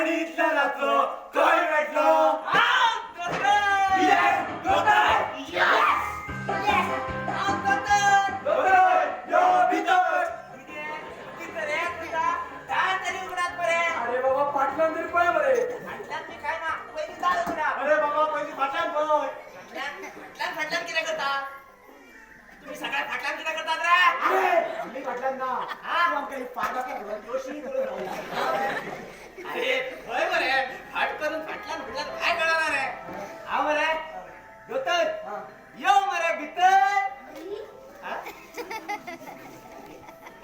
आणि इथल्या रात्र काय भेटलं? अरे बाबा पाटलां तरी पळ बरे. अरे बाबा पहिली पाटलां पळ. तुम्ही सगळ्या फाटलान किती करतात रे? अरे आम्ही पाटलांना आमच्या पाडा काय जोशी करून राहूया. अरे होय बरे फाट करून फाटलान फाटलान काय करणार रे? हा बरे दोतर यो मरे भीतर.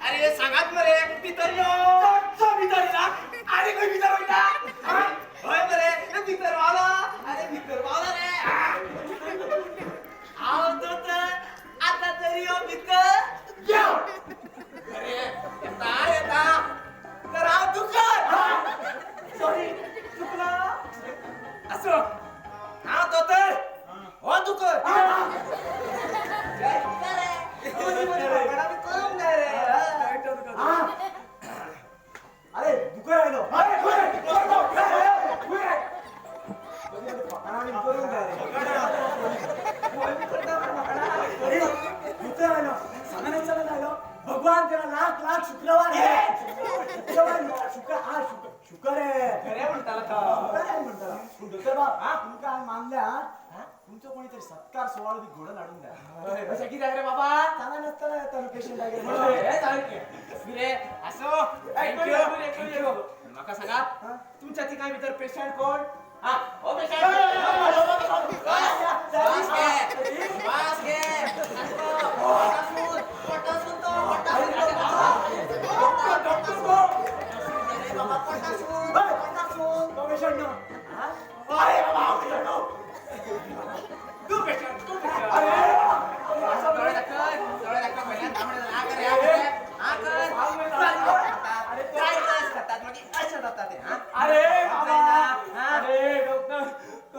अरे सांगात मरे भीतर यो. अरे कोई भीतर होईना. होय बरे भीतर वाला. अरे भीतर वाला रे. आओ दोतर आता तरी यो भीतर. अरे येता तर आव दुकान. सॉरी चुकला. असो हा दोतर हो दुकान. अरे दुकान राहिलो. भगवान तेरा लाख लाख शुक्रवार शुक्र खरे म्हणताला का? तुमका मानल्या तुमचं कोणीतरी सत्कार सोहळा घोडं लाडून द्या. असं किती रे बाबा? चांगला नसताना येतं लोकेशन असो थँक्यू. मका सांगा तुमच्या ठिकाणी भीतर पेशंट कोण? हा ओ पेशंट वास घे तू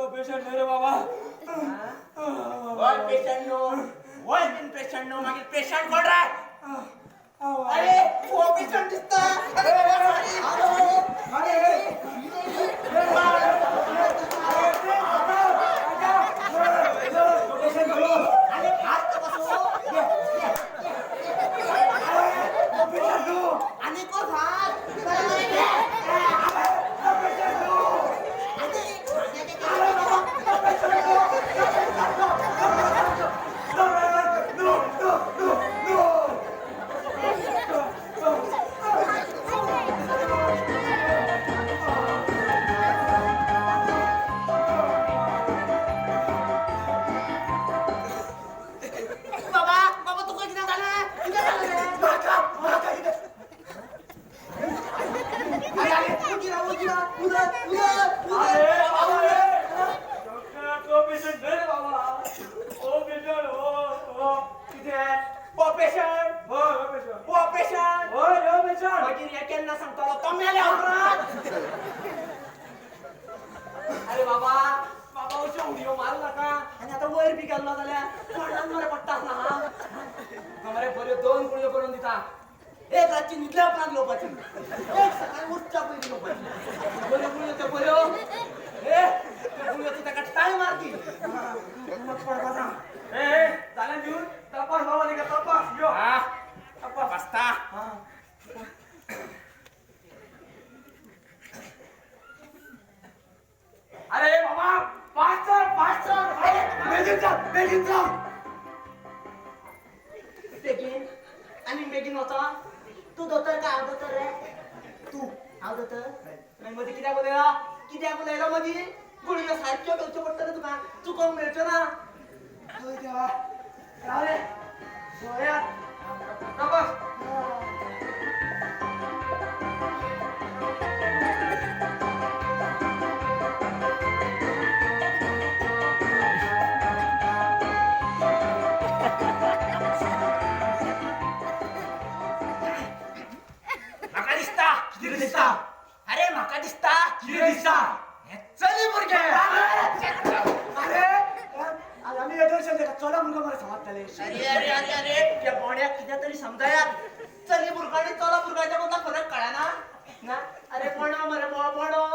पेशंट पेशंट कोण रे? अरे वो पेशंट दिसता. अरे बाबा बाबा उडिओ मारू नका. आणि आता वर बी गेलो जाल्यार तोंडान पडटा ना. मरे बरे 2 गुळयो करून दिता. एक रातची न्हिदल्या उपरांत लोपाची. एक सकाळी उठच्या पयलीं लोपाची. बऱ्यो गुळयो त्यो बऱ्यो. त्या गुळयोची ताका टाय मारती. पडपाचा. जाल्या घेऊन तपास बाबा नाही का तपास यो. तपास बसता. अरे बाबा बेगीन आणि बेगीन होता. तू दोतर का हांव दोतर रे? तू हांव दोतर. मदीं कित्याक उलयला मदीं? गुळयो सारक्यो घेवच्यो पडटा रे तुका. चुकोवंक मेळच्यो ना. देवा रे गोयात तपास. अरे म्हाका दिसता चली भुरगे. अरे आम्ही दर्शन देता चला मुलगा मला समजतले. अरे त्या बोड्याक कितें तरी समजायात. चली भुरगं आणि चला भुरगाच्या मधला फरक कळना. ना अरे पण मरे म्हणो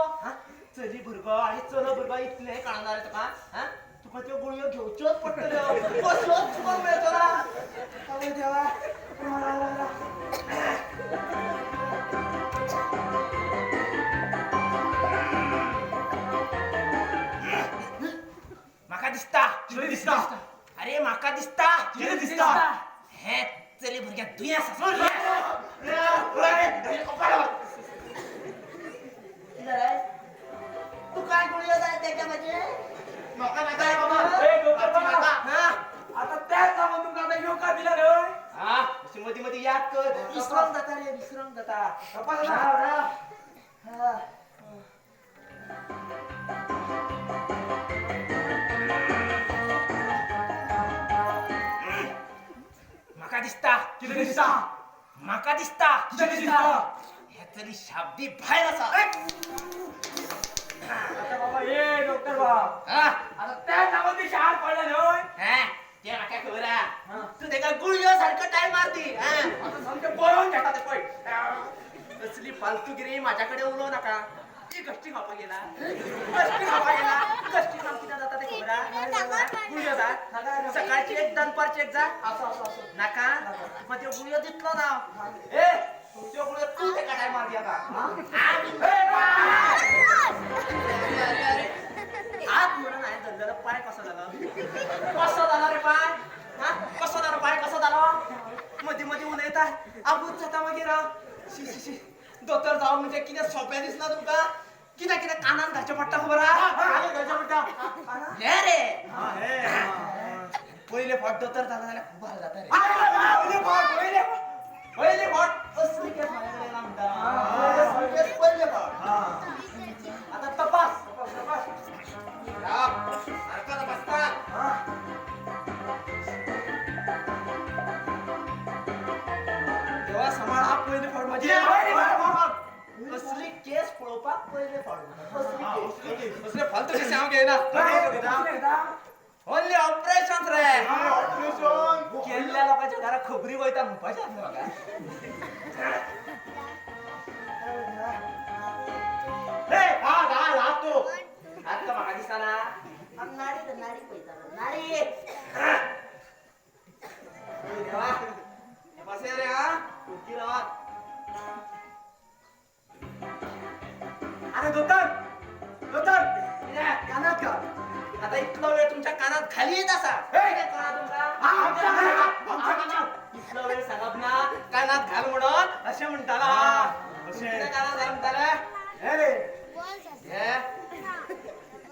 चली भुरगो आणि चलो भुरगो इतले कळणार तुका हा तुका त्यो गुळयो घेवच्योच पडटल्यो कसलोच चुकोंक मेळचो ना अरे देवा म्हाका दिसता कितें दिसता अरे म्हाका दिसता कितें दिसता हे चली भुरग्याक दुयेंस आसा तू काय गुळयो जाय तेच्या म्हणजे म्हाका नाका बाबा ए डॉक्टर बाबा हा आता त्याच नावान तुमका आता ह्यो का दिला रे हा अशी मधी मधी याद कर विसरून जाता रे विसरून जाता तपास राव, ना राव. हा. म्हाका दिसता कितें दिसता म्हाका दिसता कितें दिसता हे तरी शाब्दी भायर आसा आता बाबा ये डॉक्टर बाबा हा आता त्याच नावान ती शार पडला न्हय हा ते म्हाका खबर हा तू तेका गुळयो सारखं टाइम मारती हा आता सामकें बरोवन घेता ते पळय कसली फालतूगिरी माझ्याकडे उलोव नाका ती गश्टी खावपाक गेला गश्टी खावपाक गेला गश्टी खावप कित्याक जाता ते खबर हा गुळयो जाय सकाळची एक दनपारची एक जाय नाका तुका त्यो गुळयो दितलो ना ए त्यो गुळयो तू तेका टाइम मारती आता आज म्हणून हांवें धरलेलो पाय कसो जालो रे पाय हा कसो जालो पाय कसो जालो मदीं मदीं उलयता आबूज जाता मागीर शी शी शी दोतोर जावं म्हणजे कितें सोंपें दिसना तुमकां कितें कितें कानान घालचें पडटा खबर कानान घालचें पडटा हे रे हे पयले फावट दोतोर जाला जाल्यार खूब हाल जाता रे पयले फावट असली केस म्हाजे कडेन येना म्हणटा पयले फावट आता तपास सारको तपासता देवा सांबाळ हा पयले फावट माझी कसली केस पळोवपाक पयले फावट कसले फालतू केस हांव घेयना ओन्ली ऑपरेशन रे केल्ल्या लोकांच्या घरा खबरी वयता म्हणपाचें आसलें म्हाका आतां म्हाका दिसताना नाडी पळयतालो नाडी देवा बसे रे हा उरकी रावात अरे दोतर कानात घाल आता इतलो वेळ तुमच्या कानात खाली येत असा कितें कळना तुमका इतलो वेळ सांगप ना कानात घाल म्हणून अशें म्हणटाला कितें कानात घाल म्हणटाले हे रे हे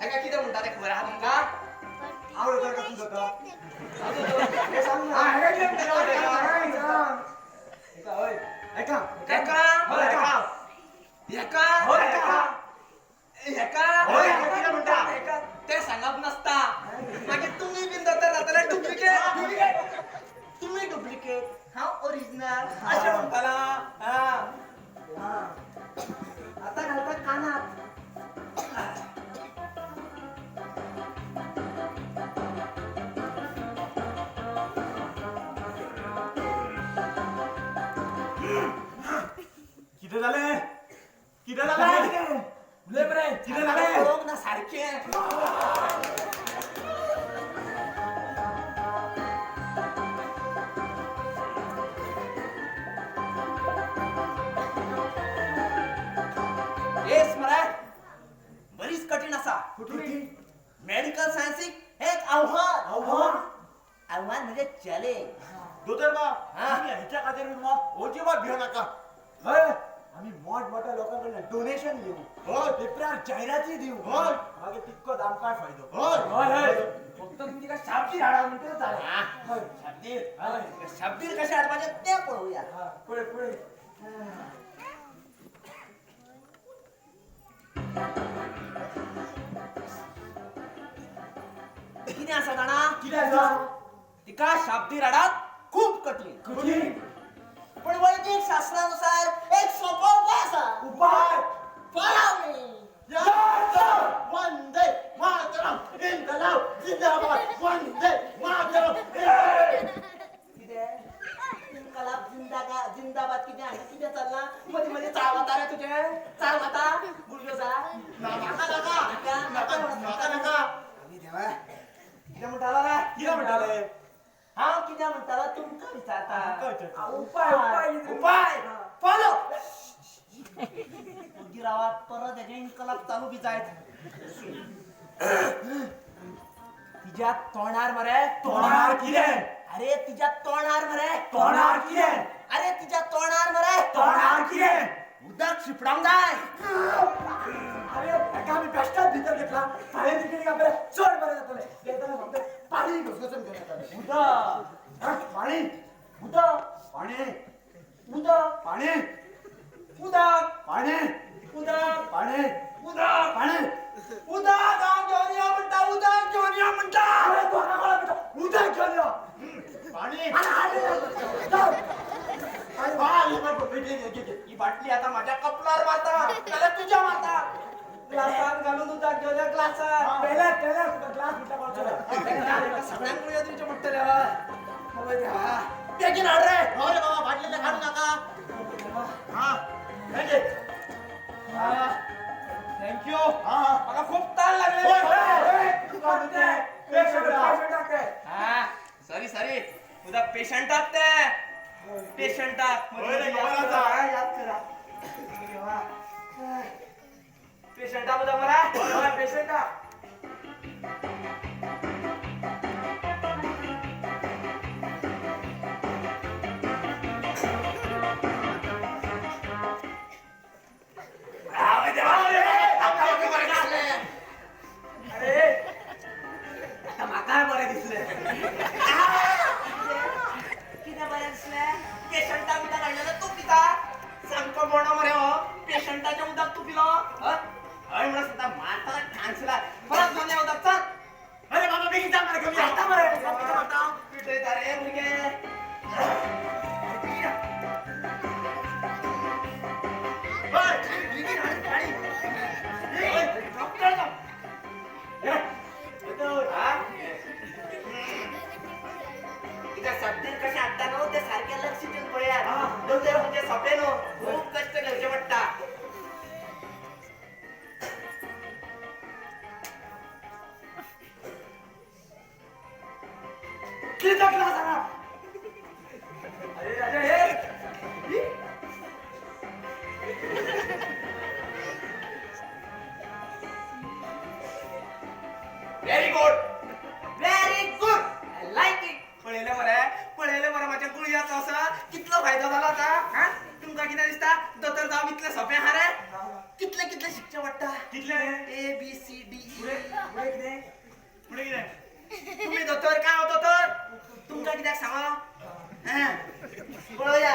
हेका कितें म्हणटा तें खबर आहा तुमकां आवड कर का तू दोतर हे सांग ना हे कितें म्हणटा ऐका हेका कितें म्हणटा ते सांगप नसता मागीर तुमी बीन दोतर जाताले डुप्लिकेट तुमी डुप्लिकेट हांव ओरिजिनल अशें म्हणटाला आता घालता कानात कितें जालें उलय मरे कितें जालें पळोवंक ना सारकें येस मरे बरीच कठीण आसा मेडिकल सायन्सीक एक आव्हान म्हणजे चॅलेंज दोतर बा हा. तुम्ही ह्याच्या खातीर बी मग अजिबात भियो नाका हय आम्ही मोठमोठ्या लोकांकडे डोनेशन घेऊ हय पेपरार जाहिराती दिवू हय मागीर तितकोच आमकां फायदो हय फक्त तुम्ही तिका शाब्दी हाडा म्हणटच जालें हय शब्दीर कशें हाडपाचें तें पळोवया पळय कितें आसा जाणा कितें आसा तिका शाब्दीर हाडप खूब कठीण पण वैदिक शास्त्रानुसार एक सोपा उपाय आसा उपाय पळावणी वंदे मातरम इन्कलाब जिंदाबाद वंदे मातरम कितें इन्कलाब जिंदाबाद कितें हांगा कितें चल्लां मदीं मदीं चावता रे तुजें म्हणताले हांव कितें म्हणटालो तुमकां विचारता उपाय उपाय फॉलो गिरावात परत हेजे इन्कलाब चालू बी जायत तिच्या तोंडार मरे तोंडार कितें अरे तिच्या तोंडार मरे तोंडार कितें अरे तिच्या तोंडार मरे तोंडार कितें उदक शिपडावंक जाय अरे एका आमी बेश्टाच भितर घेतला फाल्यां तिकेटीक आपल्याला चड बरें जातलें येताना फक्त पाणी घसघसून घेवन येताले उदक पाणी उदक पाणी उदक पाणी उदक पाणी उदक पाणी उदक पाणी उदक हांव घेवन यो म्हणटा उदक घेवन यो म्हणटा अरे दोना कोणा म्हणटा उदक घेवन यो पाणी ही बाटली आता माझ्या कपलार मारता त्याला तुझ्या मारता ग्लासात घालून उदक घेऊन या ग्लासात पहिला ग्लास उठा पावसाला सगळ्यांक मुळे तुमच्या पडटले हवय देवा बेगीन हाड रे अरे बाबा बाटलीला काढू नका हा थँक्यू हा मला खूप ताण लागले सॉरी सॉरी उदक पेशंट टाकते पेशंट टाक पेशंट टाक उदक मला पेशंट टाक म्हाका बरें दिसलें कितें बरें दिसलें पेशंटाक उदक हाडलेलें तूं पिता सामको बोणो मरे हो पेशंटाचें उदक तूं पिलो हय म्हणून सुद्दां मारताना ठाणसला परत घेवन उदक चल अरे बाबा बेगीन जा मरे कमी आता मरे पिटयता रे भुरगे सध्या कशें हाडटा न्हू ते सारखे लक्ष दिवन पळयात दोतोर म्हणजे सोंपें न्हू खूब कश्ट घेवचे पडटा कितें जातलें सांगा अरे अरे very good I like it पळयले मरे माझ्या गुळयाचो आसा कितलो फायदो जालो आता हा तुमकां कितें दिसता दोतोर जावं इतलें सोंपें आहा रे कितले कितले शिकचे पडटा कितले ए बी सी डी फुडें कितें तुम्ही दोतोर काय हो दोतोर तुमकां कित्याक सांगो पळोवया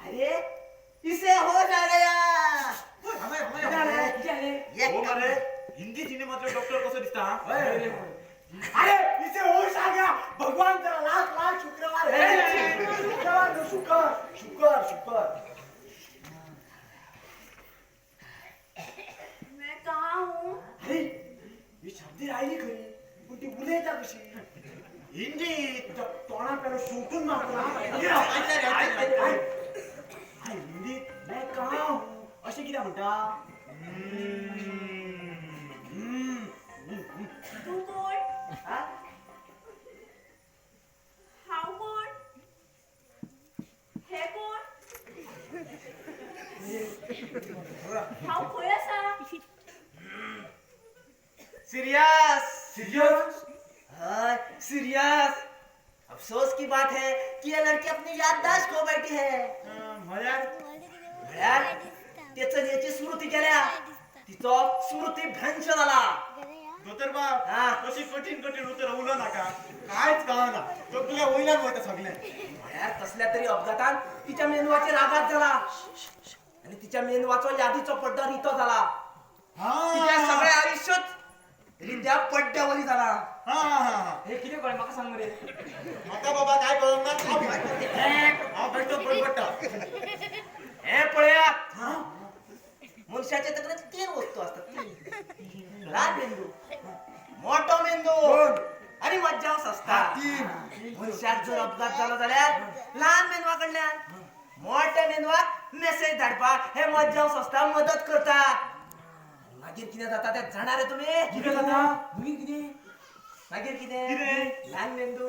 अरे इसे हो जा गया हिंदी सिनेमातलो डॉक्टर कसो दिसता अरे इसे होश आ गया भगवान तेरा लाख लाख शुक्रवार है शुक्रवार नो शुक्र मैं कहाँ हूँ? अरे ही शब्द राहिली खरी पण ती उलयता कशी हिंदी तोंडा पेलो सुटून मारता हिंदी मैं कहाँ हूँ अशें कित्याक म्हणटा तू कोण? हांव कोण? हे कोण? हांव खंय आसा? सीरियस सिरियस सीरियस अफसोस की बात है कि ये लड़की अपनी याददाश्त खो बैठी है म्हळ्यार त्याचं याची स्मृती गेल्या तिचो स्मृती भ्रंश झाला दोतर बाब कशी कठीण उतर उलो नाका कांयच कळना तकले वयल्यान वयता सगळें म्हळ्यार कसल्या तरी अपघातान तिच्या मेंदवाचेर आघात झाला आणि तिच्या मेंदवाचो यादीचो पड्डो रितो झाला तिच्या सगळें आयुष्यच रित्या पड्ड्यावरी झाला हे कितें कळ्ळें म्हाका सांग मरे म्हाका बाबा काय कळना हांव बेश्टो पडटा हे पळयात मनशाचे तकलेत 3 वस्तू असतात 3 लहान मेंदू मोठो मेंदू आणि मज्जाव असता मनशाक जर अपघात झाला जाल्यार लहान मेंदवा कडल्यान मोठ्या मेंदवाक मेसेज धाडपाक हे मज्जाव संस्था मदत करतात मागीर कितें जाता ते जाणा रे तुम्ही कितें जाता मागीर कितें मागीर कितें? कितें ल्हान मेंदू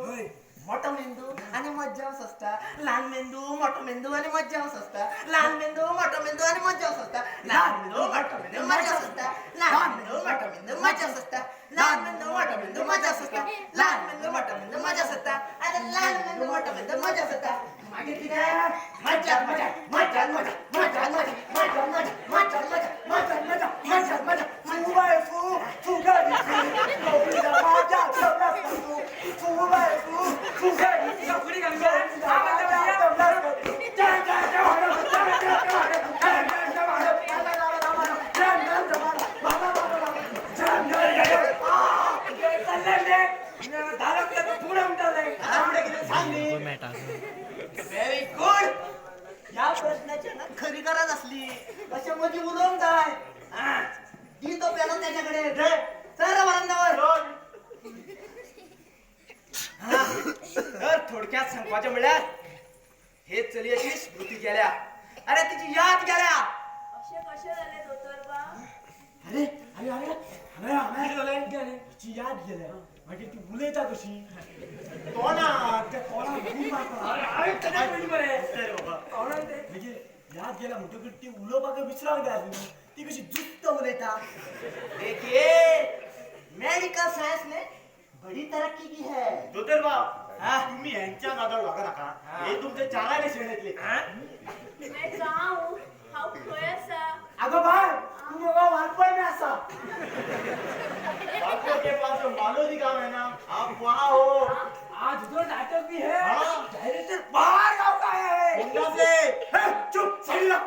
मोठो मेंदू आणि मज्जा असता लहान मेंदू मोठो मेंदू आणि मज्जा असता लहान मेंदू मोठो मेंदू आणि मज्जा असता लहान मेंदू मोठो मेंदू मज्जा असता लहान मेंदू मोठो मेंदू मज्जा असता लहान मेंदू मोठो मेंदू मज्जा असता लहान मेंदू मोठो मेंदू मज्जा असता आणि लहान मेंदू मोठो मेंदू मज्जा असता मागीर कितें मज्जा मज्जा मज्जा मज्जा मज्जा मज्जा मज्जा मज्जा मज्जा मज्जा मज्जा मज्जा मज्जा फुबाय फू फुगाडी फू माझ्या तबलास तू फुबाय फू फुगाडी फुगडी गंगा व्हेरी गुड या प्रश्नाची ना खरी गरज असली अशा मध्ये उलवून जाय दी तो पेलो त्याच्याकडे चल वरंदावर तर थोडक्यात सांगपाचे म्हणल्यार हे चलयेची स्मृती गेल्या अरे तिची याद गेल्या असे कसे झाले दोतोरबा अरे अरे अरे अरे अरे झाले तिची याद गेल्या मागीर ती उलयता कशी तोंडात त्या तोंडात खूप मागीर याद गेल्या म्हणटकीर ती उलोवपाक विसराक जाय आसली न्हू ती कशी जुत्त उलयता देखिए मेडिकल साइंस ने बड़ी तरक्की की है दोतर बाब तुम्ही यांच्या नादात वागा नका हे तुमचे चारायले शेणेतले मैं जाऊ हाव खंय आसा आगो बाय तू बाबा वानपण मी आसा बापू के पास तो मालोदी गांव है ना आप वहाँ हो आज जो नाटक भी है हाँ। डायरेक्टर बाहर गाँव का है उनका से चुप साइड ला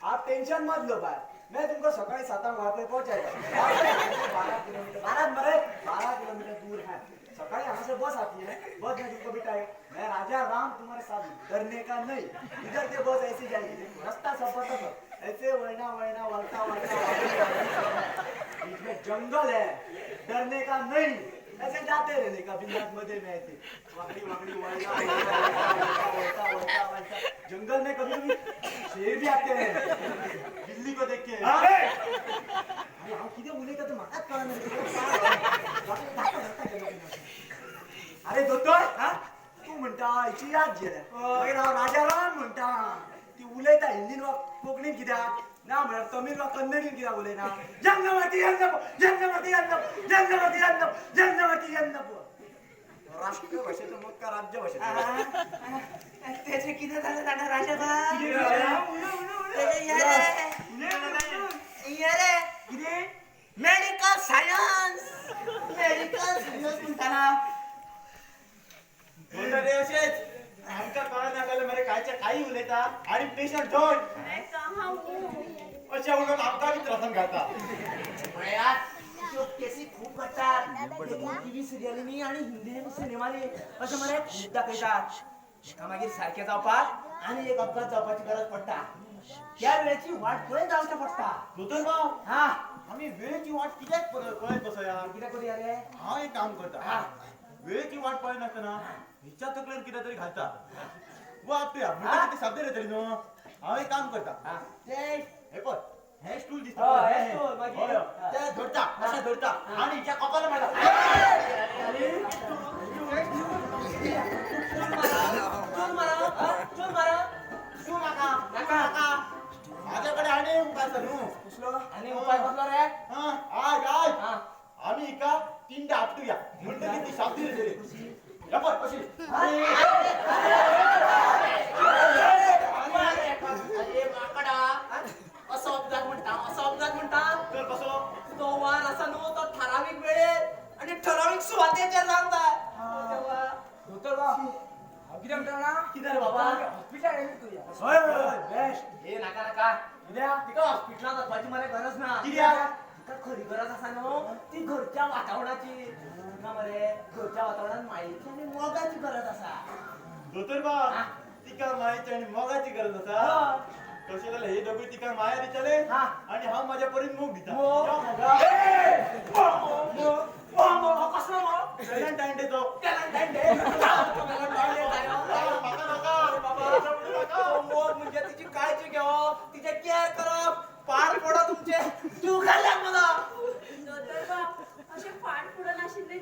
आप टेंशन मत लो भाई मैं तुमको सकाळी 7 वहां पे पहुंचाएगा 12 किलोमीटर दूर है सकाळी यहाँ से बस आती है बस में तुमको बिठाएगा मैं राजा राम तुम्हारे साथ डरने का नहीं इधर से बस ऐसी जाएगी रास्ता सब पता तो ऐसे वळना वळना वळता वळता बीच में जंगल है डरने का नहीं ऐसे जाते रहने का बिंदास मजे में ऐसे वाकड़ी वाकड़ी वळता जंगल में कभी कभी शेर भी आते हैं बिल्ली को देख के अरे हम किती उलयता तर म्हाकाच कळना अरे दोतोर तू म्हणता हिची याद गेल्या मागीर हांव राजाराम म्हणटा ती उलयता हिंदीन वा कोंकणीन कित्याक ना म्हळ्यार तमीळ वा कन्नडीन कित्याक उलयना जंगमती यन्नप जंगमती यन्नप जंगमती यन्नप जंगमती यन्नप राष्ट्र भाषेचं मग का राज्य भाषेचं त्याचे किती झालं दादा राजा मेडिकल सायन्स म्हणताना दोतर असेच आमका कळना गेलं मरे कायच्या काही उलयता आणि पेशंट धोड मैं कहाँ हूँ अशा म्हणून आमका बी त्रासान घालता केसी खूप करतात टीव्ही सिरियलीनी आणि हिंदी सिनेमानी अशे मरे खूप दाखयतात एका मागीर सारखे जावपाक आणि एक अपघात जावपाची गरज पडटा त्या वेळेची वाट पळयत जावचें पडटा दोतर बाब हा आम्ही वेळेची वाट कित्याक पळयत बसया कितें करूया रे हांव एक काम करता वेळेची वाट पळय नासतना हिच्या तकलेर कितें तरी घालता वा आपल्या म्हणजे कितें शब्द येतली न्हू हांव एक काम करता हे पळय हे स्टूल दिसता हय, पळय, हे स्टूल, मागीर? हय, हय. ते धरता अशें धरता आणि हिच्या कपाला मारता तू नाका माझ्याकडे आणि उपाय सर न्हू आणि उपाय कसलो रे आज आज आम्ही एका 3 आपटूया म्हणटकीर ती शाब्दी येतली या पळय कशी अरे माकडा असं अपघात म्हणता तर कसो तो वार असा न्हू तो ठराविक वेळेर आणि ठराविक सुवातेचेर जाता कितें म्हणटा कितें रे बाबा हॉस्पिटल येयली तुया होय होय बेस्ट हे नाका नाका कित्याक तिका हॉस्पिटलात वचपाची मरे गरज ना कित्याक? तिका खरी गरज आसा न्हू ती घरच्या वातावरणाची ना मरे घरच्या वातावरणात मायेची आनी मोगाची गरज आसा दोतर बाब तिका मायेची आणि मोगाची गरज आसा कशें जालें हे दोगूय तिका माया दिताले हा. आणि हांव म्हाज्या परीन मोग दिता कसलो व्हॅलेंटायन डे तो म्हाका नाका म्हणजे तिची काळजी घेवप तिचे केअर करप पाड पडो तुमचे तू घालल्याक मला दोतोरबा असे फाट फुडून आशिल्ले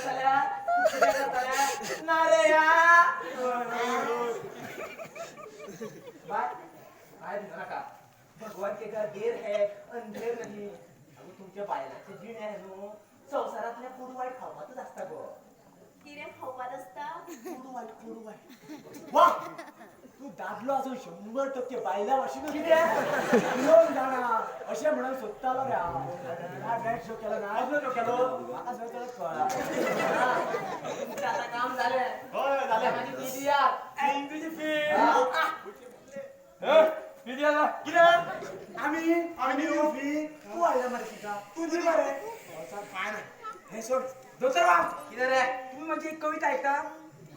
झाल्या कुठे झाल्या ना रे या बाय काय दिसू नका भगवान के घर गेर है अंधेर नाही अगं तुमच्या बायलाचे जीण आहे नो संसारातल्या पुढ वाईट खावातच असता गो किरे खावपात असता कुडू वाईट वा तू दादलो असून 100% बायला वाशिनो कितें जाणा अशें म्हणून सोदतालो रे हांव बॅट शो केलो ना आजलो शो केलो म्हाका सगळं कळ्ळा तुमचं आता काम झालंय होय, झालंय. माझी फी द्या तुझी फी किती आम्ही दिऊ फी तू आयला मरे तिका तू दी मरे काय नाही हे सोड दोतरवा किती रे तुम्ही माझी एक कविता ऐकता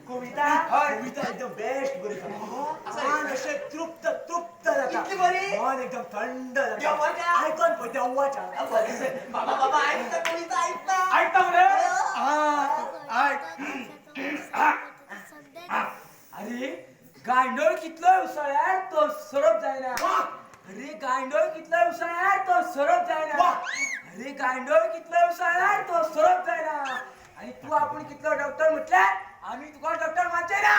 कविता कविता एकदम बेस्ट बरी मन अशें तृप्त जाता इतली बरी? मन एकदम थंड देवाच्या? जाता आयकून पळय देवाच्या बाबा बाबा ऐकता कविता ऐकता ऐकता मरे अरे गांडोळ कितलो उसळ्यार तो सरप जायना अरे गांडोळ कितलो उसळ्यार तो सरप जायना अरे गांडोळ कितलो उसळ्यार तो सरप जायना आणि तू आपण कितलो डॉक्टर म्हटल्यार आम्ही तुका डॉक्टर मानचे ना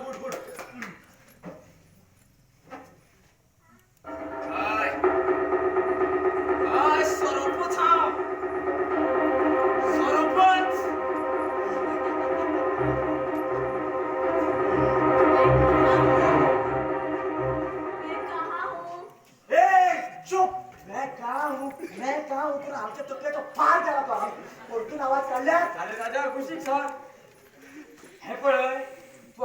गुड गुड आय स्वरूपच हाव स्वरूपच मैं कहाँ हूँ ए चुप मैं कहाँ हूँ तुला आमच्या तकलेचो फार झाला तो परतून आवाज काढल्या अरे राजा कुशिक सर हे पळय तू